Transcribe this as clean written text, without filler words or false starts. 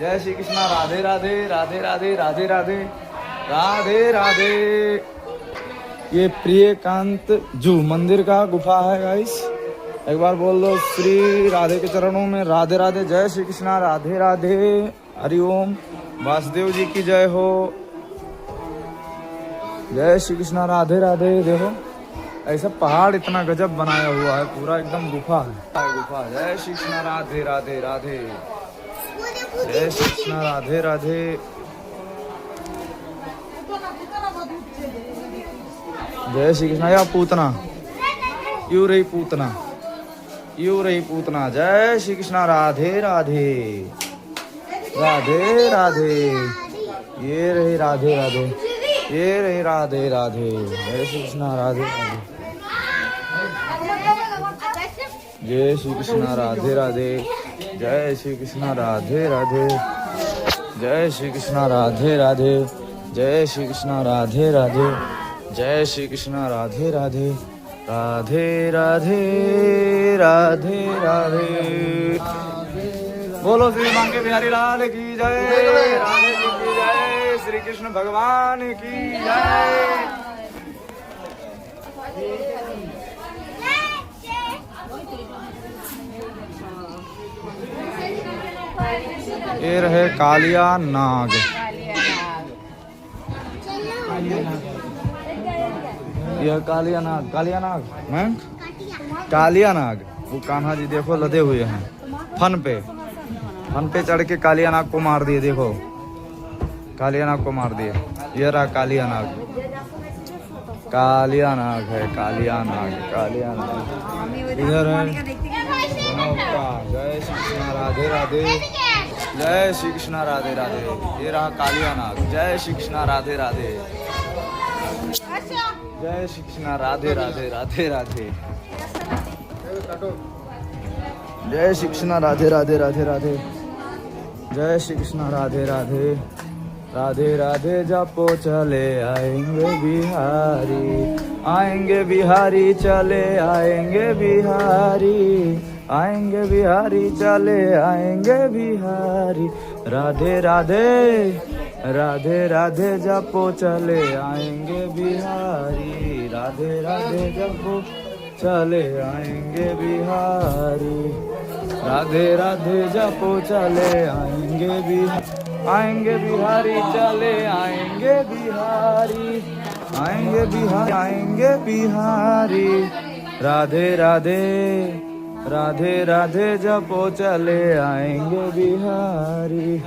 जय श्री कृष्णा। राधे राधे राधे राधे राधे राधे राधे राधे। ये प्रियकांत जू मंदिर का गुफा है गाइस। एक बार बोल दो श्री राधे के चरणों में राधे राधे। जय श्री कृष्णा। राधे राधे। हरिओम। वासुदेव जी की जय हो। जय श्री कृष्णा। राधे राधे। देखो ऐसा पहाड़ इतना गजब बनाया हुआ है, पूरा एकदम गुफा है। गुफा। जय श्री कृष्णा। राधे राधे राधे। जय श्री कृष्णा। राधे राधे। जय श्री कृष्णा। या पूतना यू रही पूतना, यू रही पूतना। जय श्री कृष्णा। राधे राधे राधे राधे। ये रही राधे राधे, ये रही राधे राधे। जय श्री कृष्णा। राधे राधे। जय श्री कृष्णा। राधे राधे। जय श्री कृष्णा। राधे राधे। जय श्री कृष्णा। राधे राधे। जय श्री कृष्णा। राधे राधे। जय श्री कृष्णा। राधे राधे। राधे राधे राधे राधे। बोलो श्री मांगे बिहारी लाल की जय। राधे जी की जय। श्री कृष्ण भगवान की जय। ये रहे कालिया नाग। यह कालिया नाग, कालिया नाग हैं, कालिया नाग। वो कान्हा जी देखो लदे हुए हैं फन पे चढ़ के कालिया नाग को मार दिए। देखो कालिया नाग को मार दिए। ये रहा कालिया नाग, कालिया नाग है, कालिया नाग, कालिया नाग। इधर है। जय श्री कृष्णा। राधे राधे। जय श्री कृष्णा। राधे राधे। ये रहा कालिया नाग। जय श्री कृष्णा। राधे राधे। जय श्री कृष्णा। राधे राधे राधे राधे। जय श्री कृष्णा। राधे राधे राधे राधे। जय श्री कृष्णा। राधे राधे राधे राधे। जपो चले आएंगे बिहारी, आएंगे बिहारी चले आएंगे बिहारी, आएंगे बिहारी चले आएंगे बिहारी। राधे राधे राधे राधे। जपो चले आएंगे बिहारी, राधे राधे जपो चले आएंगे बिहारी। राधे राधे जपो चले आएंगे बिहारी, आएंगे बिहारी चले आएंगे बिहारी, आएंगे बिहारी आएंगे बिहारी। राधे राधे राधे राधे। जपो चले आएंगे बिहारी।